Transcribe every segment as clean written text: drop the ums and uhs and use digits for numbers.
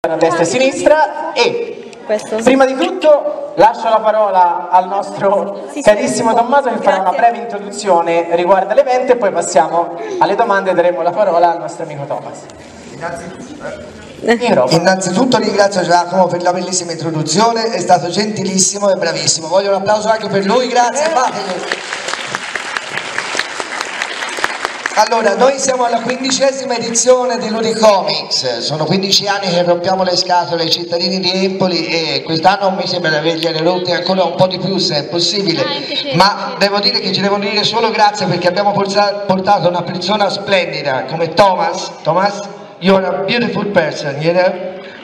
A destra e a sinistra e prima di tutto lascio la parola al nostro carissimo Tommaso che farà una breve introduzione riguardo l'evento e poi passiamo alle domande e daremo la parola al nostro amico Thomas. Innanzitutto ringrazio Giacomo per la bellissima introduzione, è stato gentilissimo e bravissimo. Voglio un applauso anche per lui, grazie, fatelo. Allora, noi siamo alla 15ª edizione di Ludicomics, sono 15 anni che rompiamo le scatole ai cittadini di Empoli e quest'anno mi sembra di avergliene rotte ancora un po' di più se è possibile, ma devo dire che ci devo dire solo grazie perché abbiamo portato una persona splendida come Thomas. Thomas, you are a beautiful person, you know?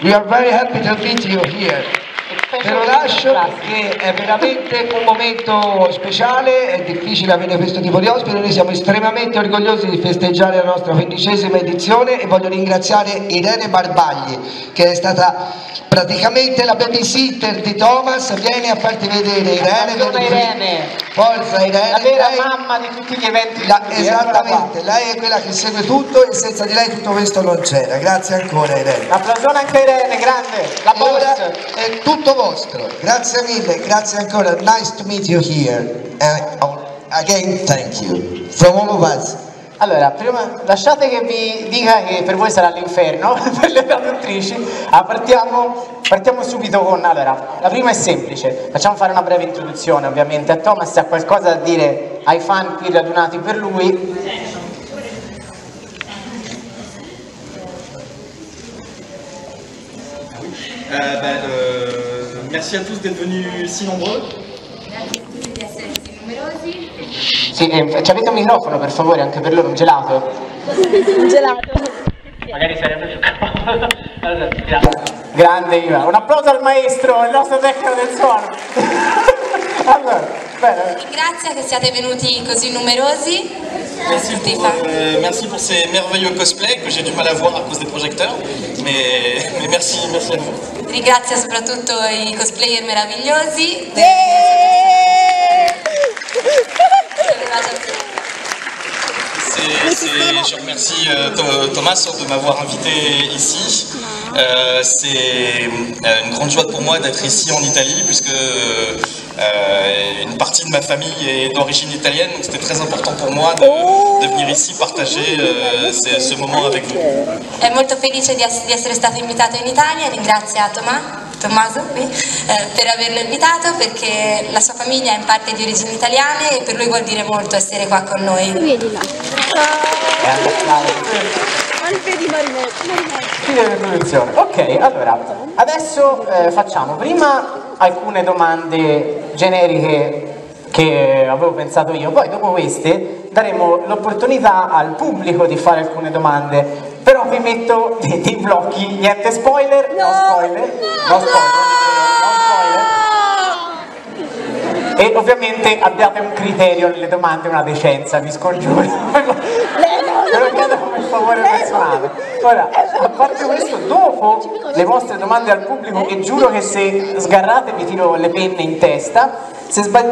We are very happy to meet you here. Te lo lascio perché è veramente un momento speciale, è difficile avere questo tipo di ospite, noi siamo estremamente orgogliosi di festeggiare la nostra 15ª edizione e voglio ringraziare Irene Barbagli che è stata praticamente la babysitter di Thomas. Vieni a farti vedere Irene. Forza Irene, la vera mamma di tutti gli eventi. Esattamente, lei è quella che segue tutto e senza di lei tutto questo non c'era. Grazie ancora Irene. Applausone anche a Irene, grande. La ora è tutto vostro. Grazie mille, grazie ancora. Nice to meet you here. Again, thank you. From all of us. Allora, prima lasciate che vi dica che per voi sarà l'inferno, per le traduttrici. Partiamo subito con, allora, la prima è semplice, facciamo fare una breve introduzione ovviamente a Thomas, se ha qualcosa da dire ai fan qui radunati per lui. Merci à tous d'être venus si nombreux. Sì, ci avete un microfono per favore anche per loro, un gelato? Un gelato. Magari sarebbe più comodo. Grande Iva, un applauso al maestro, il nostro tecnico del suono. Allora, bene. Grazie che siate venuti così numerosi. Merci pour ces merveilleux cosplays que j'ai du mal à voir à cause des projecteurs, mais merci à vous. Ringrazio soprattutto i cosplayer meravigliosi. Je remercie Thomas de m'avoir invité ici. C'est une grande joie pour moi d'être ici en Italie puisque une partie de ma famille est d'origine italienne, donc c'était très important pour moi de venir ici partager ce moment avec vous. È molto felice di essere stato invitato in Italia, ringrazia Tommaso qui, per averlo invitato perché la sua famiglia è in parte di origini italiane e per lui vuol dire molto essere qua con noi. Vedi là. Ok, allora, adesso facciamo prima alcune domande generiche che avevo pensato io, poi dopo queste daremo l'opportunità al pubblico di fare alcune domande, però vi metto dei blocchi, niente spoiler, no spoiler. E ovviamente abbiate un criterio nelle domande, una decenza, vi scongiuro. Ve lo chiedo come favore personale. Ora, a parte questo, dopo le vostre domande al pubblico, e giuro che se sgarrate vi tiro le penne in testa,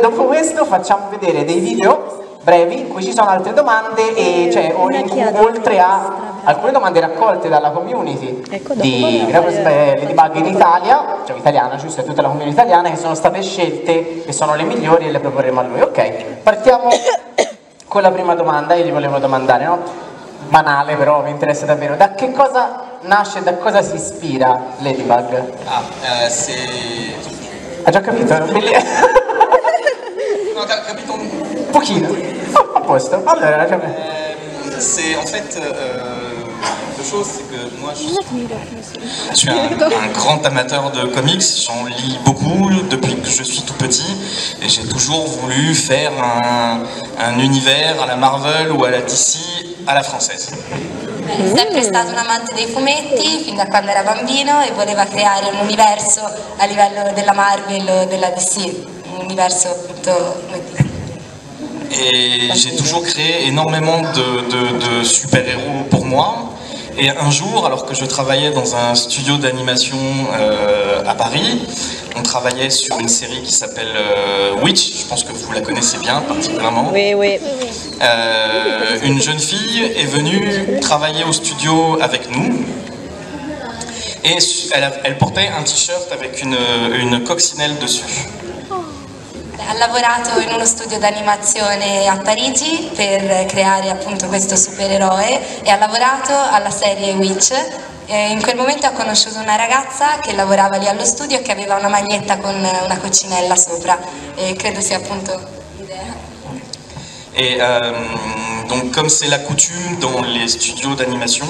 dopo questo facciamo vedere dei video brevi in cui ci sono altre domande e cioè oltre a alcune domande raccolte dalla community di Ladybug in Italia, cioè italiana, giusto, è tutta la community italiana, che sono state scelte, che sono le migliori e le proporremo a lui. Ok, partiamo con la prima domanda. Io gli volevo domandare, no? Banale, però mi interessa davvero. Da che cosa nasce, da cosa si ispira Ladybug? Ha già capito? No, t'as capito un pochino. A posto. Allora, c'est en fait deux choses, c'est que moi je suis un grand amateur de comics, j'en lis beaucoup depuis que je suis tout petit et j'ai toujours voulu faire un univers à la Marvel ou à la DC à la française. È sempre stato un amante dei fumetti fin da quando era bambino e voleva creare un universo a livello della Marvel o della DC, un universo appunto come dire. Et j'ai toujours créé énormément de super-héros pour moi. Et un jour, alors que je travaillais dans un studio d'animation à Paris, on travaillait sur une série qui s'appelle Witch, je pense que vous la connaissez bien particulièrement. Oui, oui. Une jeune fille est venue travailler au studio avec nous et elle portait un t-shirt avec une coccinelle dessus. Ha lavorato in uno studio d'animazione a Parigi per creare appunto questo supereroe e ha lavorato alla serie Witch. In quel momento ha conosciuto una ragazza che lavorava lì allo studio e che aveva una maglietta con una coccinella sopra e credo sia appunto l'idea. Et donc comme c'est la coutume dans les studios d'animation,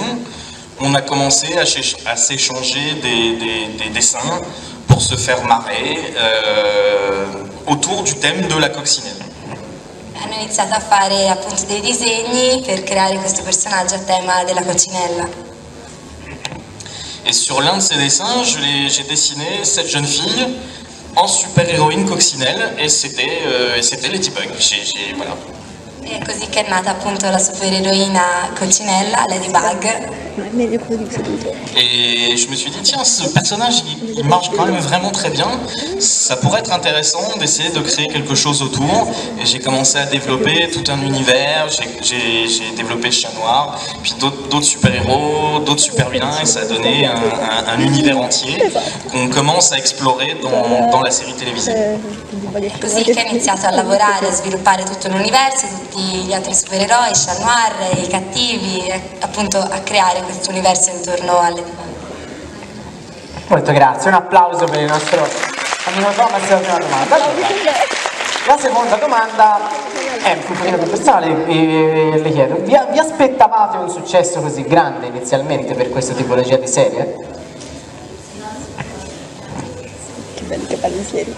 on a commencé à s'échanger des dessins pour se faire marrer autour du thème de la coccinelle. Hanno iniziato a fare appunto dei disegni per creare questo personaggio a tema della coccinella. Et sur l'un de ces dessins, j'ai dessiné cette jeune fille en super-héroïne coccinelle et c'était Ladybug. Voilà. E è così che è nata appunto la supereroina coccinella, Ladybug. Et je me suis dit, tiens, ce personnage, il marche quand même vraiment très bien. Ça pourrait être intéressant d'essayer de créer quelque chose autour. Et j'ai commencé à développer tout un univers. J'ai développé Chat Noir, puis d'autres super-héros, d'autres super-vilains. Et ça a donné un univers entier qu'on commence à explorer dans la série télévisée. Così che ha iniziato a lavorare, a sviluppare tutto l'universo, tutti gli altri supereroi, Chat Noir, i cattivi, e appunto a creare questo universo intorno alle Molto grazie, un applauso per il nostro amico Thomas per la prima domanda. Allora, la seconda domanda è un pochino più personale, le chiedo, vi aspettavate un successo così grande inizialmente per questa tipologia di serie? Che belli serie.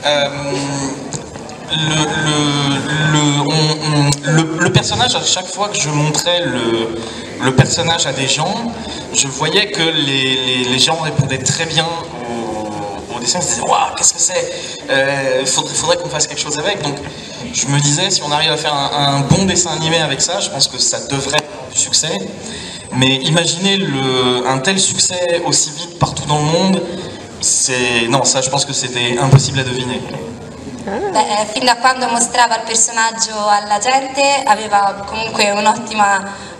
Le personnage, à chaque fois que je montrais le personnage à des gens, je voyais que les gens répondaient très bien au dessin. Ils se disaient, waouh, qu'est-ce que c'est, faudrait qu'on fasse quelque chose avec. Donc je me disais, si on arrive à faire un bon dessin animé avec ça, je pense que ça devrait avoir du succès. Mais imaginez un tel succès aussi vite partout dans le monde, non, ça je pense que c'était impossible à deviner. Beh, fin da quando mostrava il personaggio alla gente aveva comunque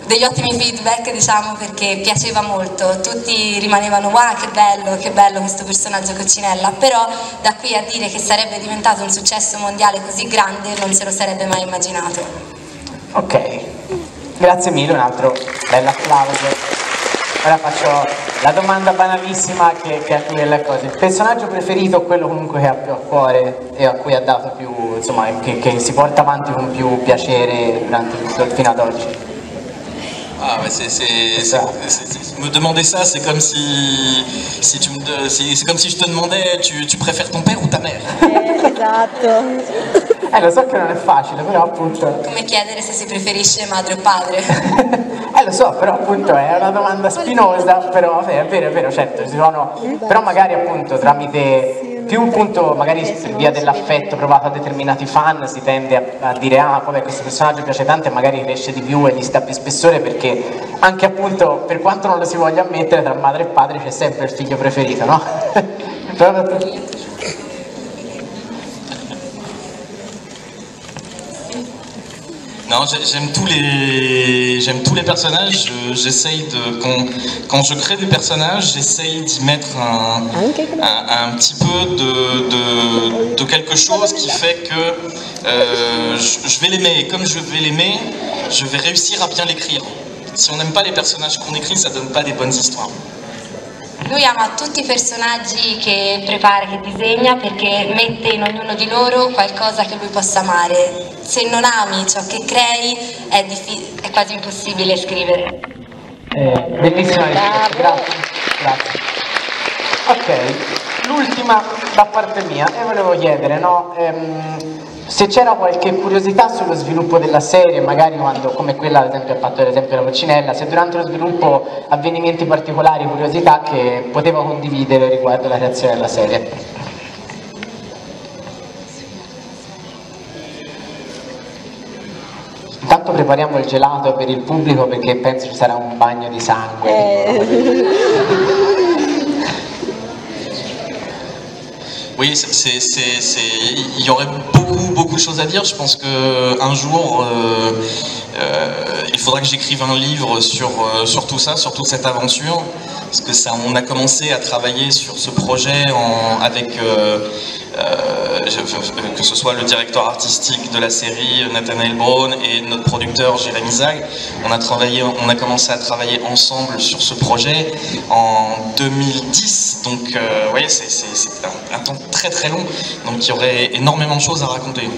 degli ottimi feedback, diciamo, perché piaceva molto, tutti rimanevano wow, che bello questo personaggio coccinella, però da qui a dire che sarebbe diventato un successo mondiale così grande non se lo sarebbe mai immaginato. Ok, grazie mille, un altro bell'applauso. Ora faccio la domanda banalissima che è più delle cose. Il personaggio preferito, quello comunque che ha più a cuore e a cui ha dato più, insomma, che si porta avanti con più piacere fino ad oggi? Ah ouais, me demander ça, c'est comme si c'est comme si je te demandais tu préfères ton père ou ta mère. Esatto. Lo so che non è facile, però appunto... Come chiedere se si preferisce madre o padre. Lo so, però appunto è una domanda spinosa, però è vero, certo, ci sono... Però magari appunto tramite più appunto, magari per via dell'affetto provato a determinati fan si tende a dire ah, come questo personaggio piace tanto e magari cresce di più e gli sta più spessore, perché anche appunto, per quanto non lo si voglia ammettere, tra madre e padre c'è sempre il figlio preferito, no? Non, j'aime tous les personnages. J'essaye quand je crée des personnages, j'essaye d'y mettre un petit peu de quelque chose qui fait que je vais l'aimer. Et comme je vais l'aimer, je vais réussir à bien l'écrire. Si on n'aime pas les personnages qu'on écrit, ça donne pas des bonnes histoires. Lui ama tutti i personaggi che prepara, che disegna, perché mette in ognuno di loro qualcosa che lui possa amare. Se non ami ciò che crei è quasi impossibile scrivere. Bellissima risposta, grazie. Ok, l'ultima da parte mia, e volevo chiedere, no? Se c'era qualche curiosità sullo sviluppo della serie, magari quando, come quella ad esempio ha fatto l'esempio della Coccinella, se durante lo sviluppo avvenimenti particolari, curiosità che poteva condividere riguardo la creazione della serie. Intanto prepariamo il gelato per il pubblico perché penso ci sarà un bagno di sangue. Oui, il y aurait beaucoup de choses à dire. Je pense qu'un jour, il faudra que j'écrive un livre sur tout ça, sur toute cette aventure. Parce que on a commencé à travailler sur ce projet avec, que ce soit le directeur artistique de la série, Nathanael Braun, et notre producteur, Jérémy Zag. On a commencé à travailler ensemble sur ce projet en 2010. Donc, vous voyez, c'est un temps très long. Donc, il y aurait énormément de choses à raconter.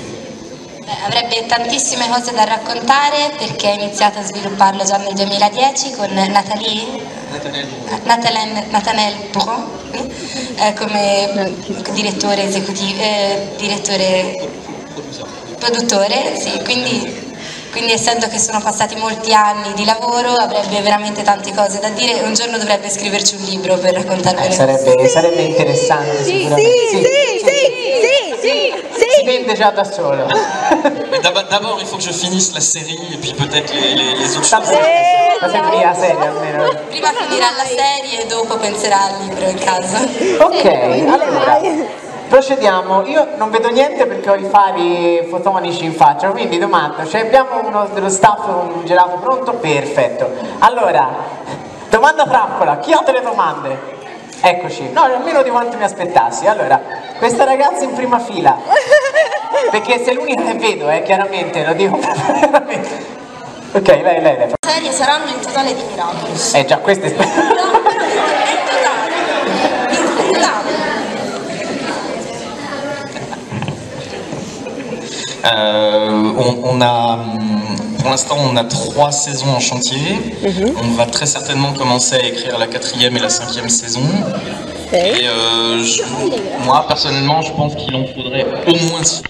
Avrebbe tantissime cose da raccontare perché ha iniziato a svilupparlo già nel 2010 con Nathanael Braun come direttore esecutivo, produttore, sì, quindi essendo che sono passati molti anni di lavoro avrebbe veramente tante cose da dire e un giorno dovrebbe scriverci un libro per raccontarvele. Sarebbe interessante sicuramente. Si vende già da solo. D'abord il faut que je finisse la série et puis peut-être les autres choses. La serie almeno. Prima finirà la serie e dopo penserà al libro in caso. Ok, allora procediamo. Io non vedo niente perché ho i fari fotonici in faccia, quindi domando, cioè abbiamo uno dello staff con un gelato pronto? Perfetto. Allora, domanda trappola, chi ha delle domande? Eccoci, no, almeno di quanto mi aspettassi. Allora, questa ragazza in prima fila, perché se l'unica che vedo, chiaramente, lo dico veramente. Ok, lei. Le serie saranno in totale di miracoli. Già, questo è... In totale. Pour l'instant, on a 3 saisons en chantier. On va très certainement commencer à écrire la 4e et la 5e saison. Et moi, personnellement, je pense qu'il en faudrait au moins 6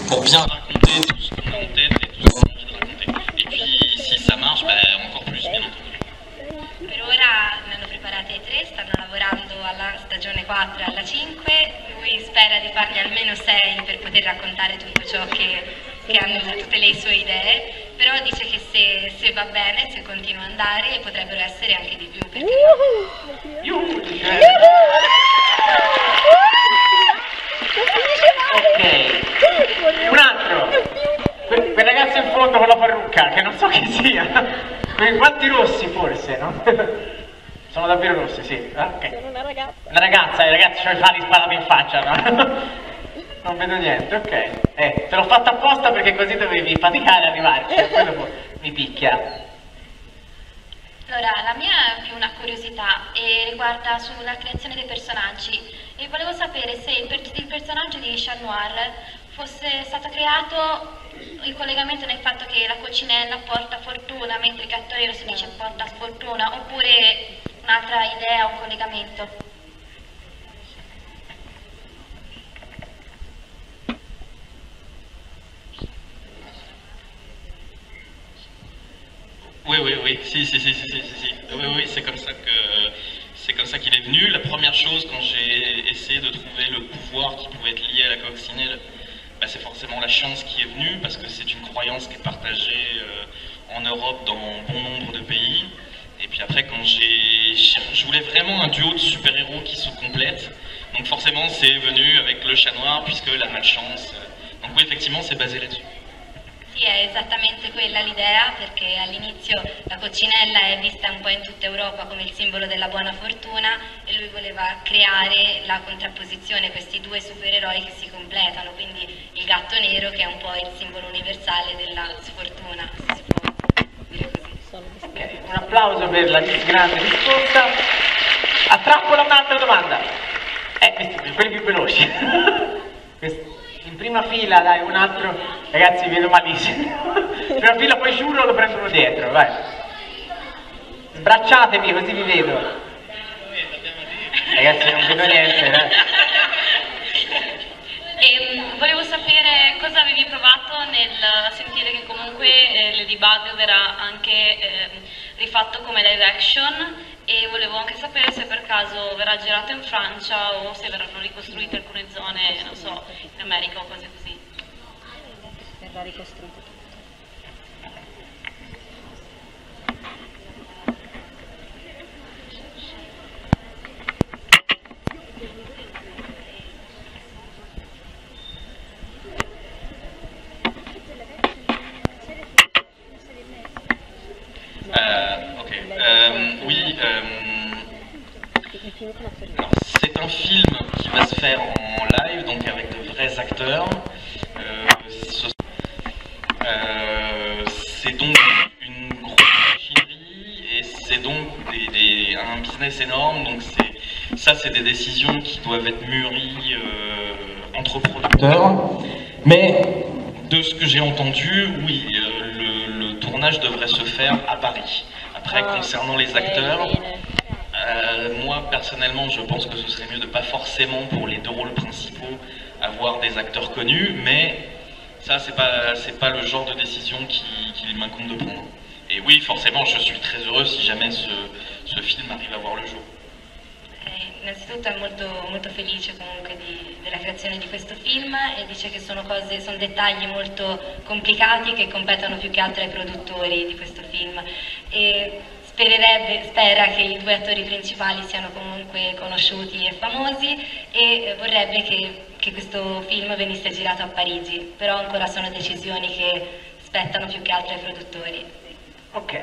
pour bien raconter tout ce qu'on a en tête et tout ce qu'on a envie de raconter. Et puis, si ça marche, encore plus, bien entendu. Per ora ne hanno preparate 3, stanno lavorando alla stagione 4 e alla 5, lui spera di farne almeno 6 per poter raccontare tutto ciò che hanno, tutte le sue idee, però dice che se va bene, se continua a andare, potrebbero essere anche di più. Perché Ok, un altro, quel ragazzo in fondo con la parrucca, che non so chi sia, quei guanti rossi forse, no? Sono davvero rossi, sì. Okay. Sono una ragazza. Una ragazza, i ragazzi c'ho i fari sparati in faccia, no? Non vedo niente, ok. Te l'ho fatta apposta perché così dovevi faticare ad arrivarci, poi dopo mi picchia. Allora, la mia è più una curiosità e riguarda sulla creazione dei personaggi e volevo sapere se il personaggio di Chat Noir fosse stato creato in collegamento nel fatto che la coccinella porta fortuna mentre il gatto nero si dice porta sfortuna, oppure un'altra idea, un collegamento. Oui, si. Oui, c'est comme ça qu'il est venu. La première chose, quand j'ai essayé de trouver le pouvoir qui pouvait être lié à la coccinelle, c'est forcément la chance qui est venue, parce que c'est une croyance qui est partagée en Europe dans bon nombre de pays. Et puis après, quand je voulais vraiment un duo de super-héros qui se complètent, donc forcément c'est venu avec le chat noir, puisque la malchance. Donc oui, effectivement, c'est basé là-dessus. Sì, è esattamente quella l'idea, perché all'inizio la coccinella è vista un po' in tutta Europa come il simbolo della buona fortuna e lui voleva creare la contrapposizione, questi due supereroi che si completano, quindi il gatto nero che è un po' il simbolo universale della sfortuna, se si può dire così. Okay, un applauso per la grande risposta. A trappola un'altra domanda. Quelli più veloci. In prima fila, dai, un altro. Ragazzi, vedo malissimo. In prima fila, poi giuro lo prendono dietro, vai. Sbracciatevi così vi vedo. Ragazzi, non vedo niente. E volevo sapere cosa avevi provato nel sentire che comunque Ladybug verrà anche rifatto come live action, e volevo anche sapere se per caso verrà girato in Francia o se verranno ricostruite alcune zone, non so, in America o cose così. Verrà ricostruito tutto. Oui, c'est un film qui va se faire en live, donc avec de vrais acteurs. C'est donc une grosse machinerie et c'est donc un business énorme. Donc ça, c'est des décisions qui doivent être mûries entre producteurs. Mais de ce que j'ai entendu, oui, le tournage devrait se faire à Paris. Après, concernant les acteurs, moi personnellement, je pense que ce serait mieux de pas forcément pour les deux rôles principaux avoir des acteurs connus, mais ça, c'est pas le genre de décision qu'il m'incombe de prendre. Et oui, forcément, je suis très heureux si jamais ce film arrive à voir le jour. Innanzitutto è molto felice comunque della creazione di questo film, e dice che sono dettagli molto complicati che competono più che altro ai produttori di questo film, e spera che i due attori principali siano comunque conosciuti e famosi, e vorrebbe che questo film venisse girato a Parigi, però ancora sono decisioni che spettano più che altro ai produttori. Ok,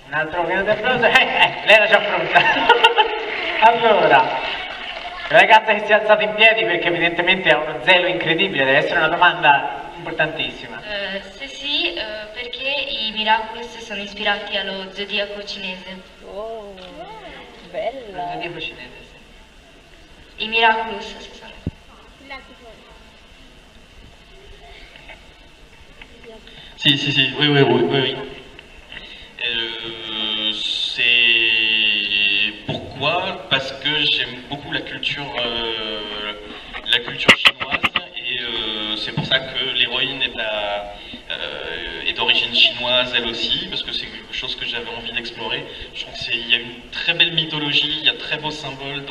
un altro grande applauso. Lei era già pronta. Allora, la ragazza che si è alzata in piedi perché evidentemente ha uno zelo incredibile, deve essere una domanda importantissima. Se sì, perché i Miraculous sono ispirati allo zodiaco cinese. Oh, bella! Lo zodiaco cinese, sì. I Miraculous, si sono. Si, oui. Pourquoi? Parce que j'aime beaucoup la culture chinoise, et c'est pour ça que l'héroïne est d'origine chinoise elle aussi, parce que c'est quelque chose que j'avais envie d'explorer. Je trouve qu'il y a une très belle mythologie, il y a de très beaux symboles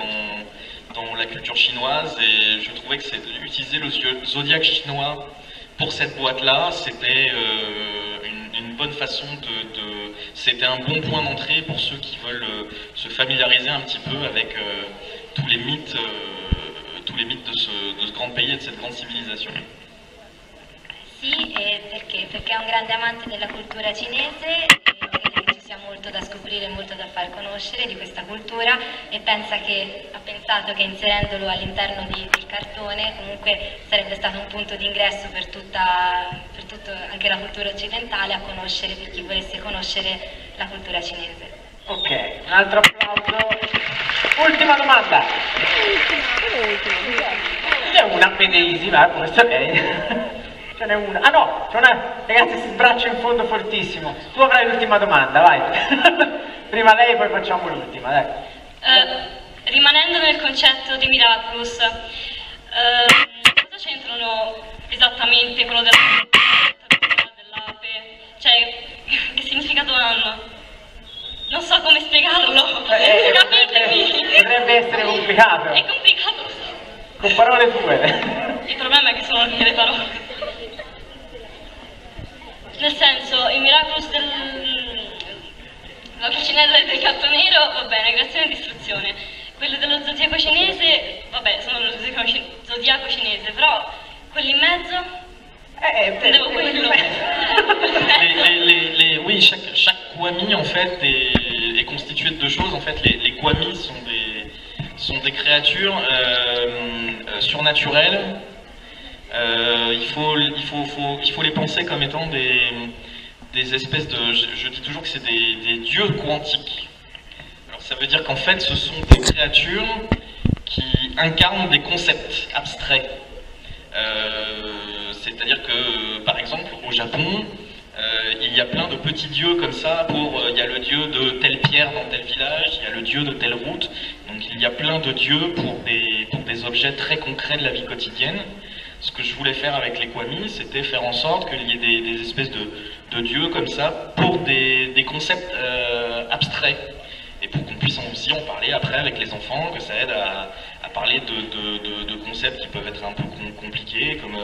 dans la culture chinoise, et je trouvais que utiliser le zodiaque chinois pour cette boîte-là, c'était une bonne façon c'était un bon point d'entrée pour ceux qui veulent se familiariser un petit peu avec tous les mythes de ce grand pays et de cette grande civilisation. Sì, perché è un grande amante della cultura cinese, e crede che ci sia molto da scoprire, molto da far conoscere di questa cultura, e ha pensato che inserendolo all'interno del cartone comunque sarebbe stato un punto di ingresso per tutta anche la cultura occidentale, a conoscere, per chi volesse conoscere la cultura cinese. Ok, un altro applauso. Ultima domanda. Ce n'è una, vede Easy, va, questo ok. Ce n'è una. Ah no, c'è una, ragazzi, si sbraccia in fondo fortissimo. Tu avrai l'ultima domanda, vai. Prima lei, poi facciamo l'ultima, dai. Rimanendo nel concetto di Miraculous, cosa c'entrano esattamente quello dell'ape? Cioè, che significato hanno? Non so come spiegarlo, capitemi! Potrebbe essere complicato. È complicato. Con parole tue. Il problema è che sono le mie parole. Nel senso, il Miraculous la cucinella del gatto nero, va bene, creazione e distruzione. Quello dello zodiaco cinese, vabbè, sono lo zodiaco cinese, però quelli in mezzo... Intendevo quello. Oui, chaque kwami en fait est constitué de deux choses. En fait, les kwamis sont des créatures surnaturelles. Il faut les penser comme étant des espèces de... Je dis toujours que c'est des dieux quantiques. Alors ça veut dire qu'en fait, ce sont des créatures qui incarnent des concepts abstraits. C'est-à-dire que, par exemple, au Japon, il y a plein de petits dieux comme ça. Il y a le dieu de telle pierre dans tel village, il y a le dieu de telle route. Donc Donc il y a plein de dieux pour des objets très concrets de la vie quotidienne. Ce que je voulais faire avec les Kwami, c'était faire en sorte qu'il y ait des espèces de dieux comme ça pour des concepts abstraits. Et pour qu'on puisse aussi en parler après avec les enfants, que ça aide à parler de concepts qui peuvent être un peu compliqués, comme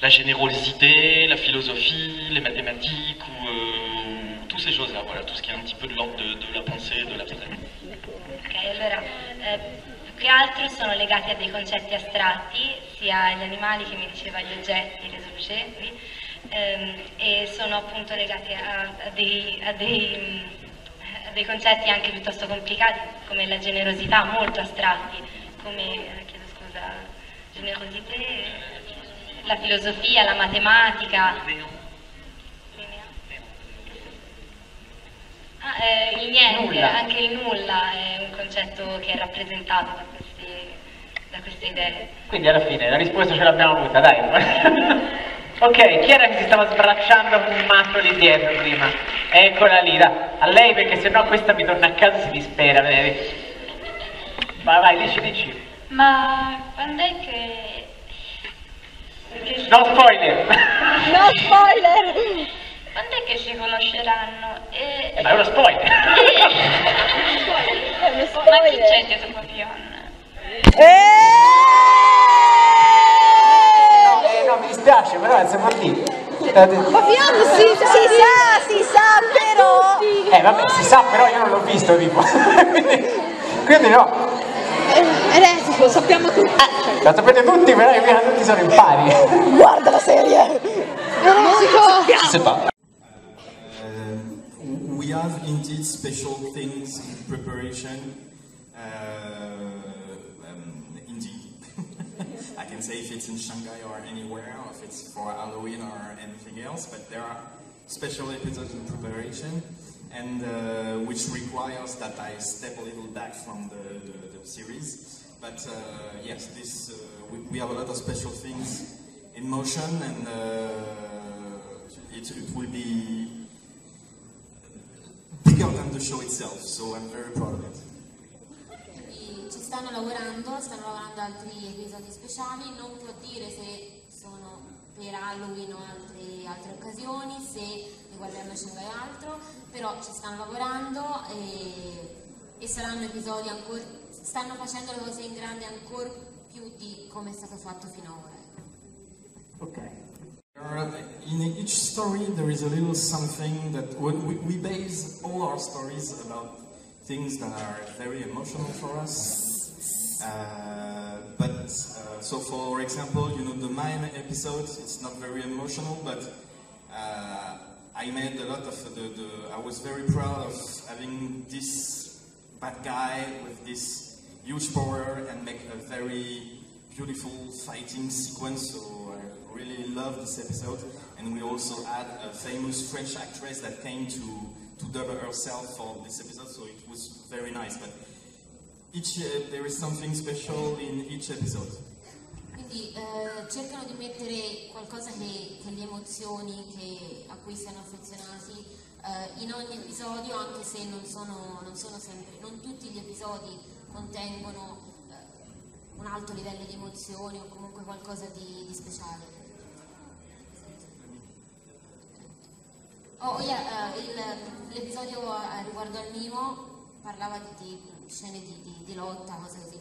la générosité, la philosophie, les mathématiques, ou toutes ces choses-là, voilà, tout ce qui est un petit peu de l'ordre de la pensée, de l'abstrait. Ok, allora, più che altro sono legati a dei concetti astratti, sia gli animali che mi diceva gli oggetti, les objets, oui, e sono appunto legati a dei concetti anche piuttosto complicati, come la generosità, molto astratti, come, chiedo scusa, generosità, la filosofia, la matematica. Il niente, nulla. Anche il nulla è un concetto che è rappresentato da queste idee. Quindi alla fine la risposta ce l'abbiamo avuta, dai. Ok, chi era che si stava sbracciando con un mazzo lì dietro prima? Eccola lì, a lei, perché sennò questa mi torna a casa e si dispera, vedi? Vai, dici. Ma quando è che... No spoiler! No spoiler! Quando è che si conosceranno? Ma è uno spoiler! Ma chi c'è dietro Papillon? No, mi dispiace, però siamo lì. Papillon si sa, però... Vabbè, si sa, però io non l'ho visto, tipo. quindi no. Lo sappiamo tutti. Lo sapete tutti, però io tutti sono impari. Guarda la serie! C'est pas. We have indeed special things in preparation. Indeed. I can say if it's in Shanghai or anywhere, or if it's for Halloween or anything else, but there are special episodes in preparation, and which requires that I step a little back from the series. But yes, this we have a lot of special things in motion, and it will be bigger than the show itself, so I'm very proud of it. Ci stanno lavorando altri episodi speciali, non può dire se sono per Halloween o altre occasioni, se riguarderanno Shanghai o altro, però ci stanno lavorando e saranno episodi ancora, stanno facendo le cose in grande ancora più di come è stato fatto finora. Ok. In each story there is a little something that we base all our stories about things that are very emotional for us. So for example, you know, the mime episode, it's not very emotional, but I made a lot of I was very proud of having this bad guy with this huge power and make a very beautiful fighting sequence, so I really love this episode. And we also had a famous French actress that came to dub herself for this episode, so it was very nice. But there is something special in each episode. Quindi cercano di mettere qualcosa che le emozioni a cui siano affezionati in ogni episodio, anche se non sono sempre, non tutti gli episodi contengono un alto livello di emozioni o comunque qualcosa di speciale. L'episodio riguardo al mimo parlava di scene di lotta, cose così.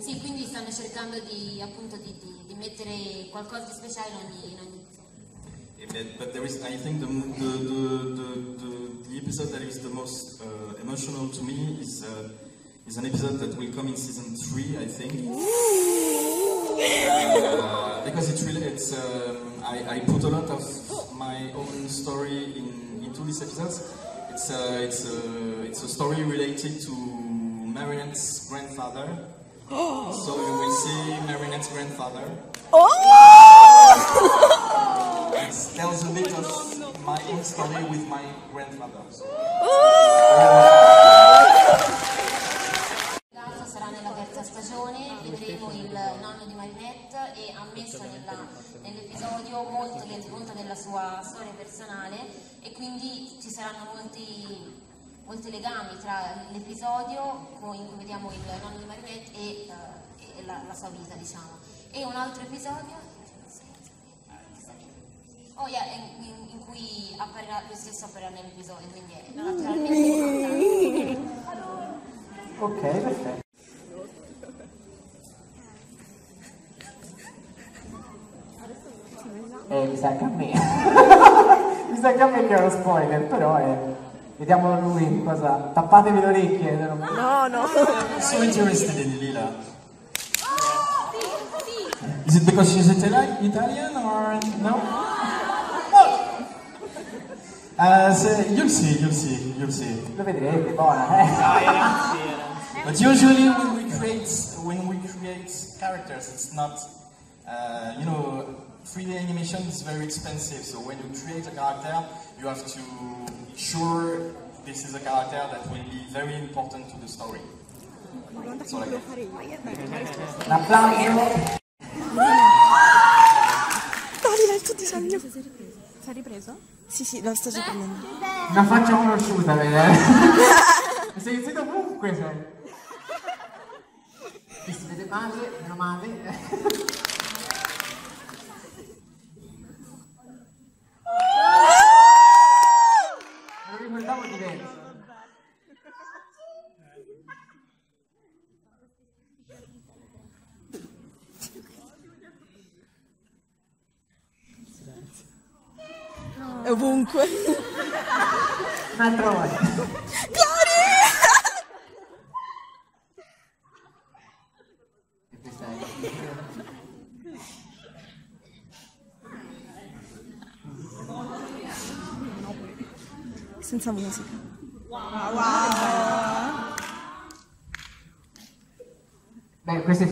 Sì, quindi stanno cercando di mettere qualcosa di speciale in ogni episodio. But there is, I think, the episode that is the most emotional to me is an episode that will come in season 3, I think. Because I put a lot of my own story into these episodes. It's a story related to Marinette's grandfather. So you will see Marinette's grandfather. It tells a bit of my own story with my grandfather. Sarà nella terza stagione, vedremo il nonno di Marinette e ha messo nell'episodio molto rende conto della sua storia personale, e quindi ci saranno molti molti legami tra l'episodio in cui vediamo il nonno di Marinette e la sua vita, diciamo. E un altro episodio in cui apparirà, lui stesso apparirà nell'episodio, quindi è naturalmente importante. Ok, perfetto. Mi sa che a me mi sa che a me che è uno spoiler, però vediamo lui cosa. Tappatevi le orecchie. No. So interested in Lila. Is it because she's Italian or no? So you'll see. Lo vedrete, buona. But usually when we create characters, it's not, 3D animation is very expensive. So when you create a character, you have to sure this is a character that will be very important to the story. So like Un applauso. Dalila, il tuo disegno. Si è ripreso? Sì, lo sto già prendendo. Una faccia conosciuta, vedete? Sei zitto ovunque, sei. Qui si vede male, meno male. Me lo ricordavo diverso. Ovunque. Un'altra volta. Gloria! E questa è... Senza musica. Beh, questo è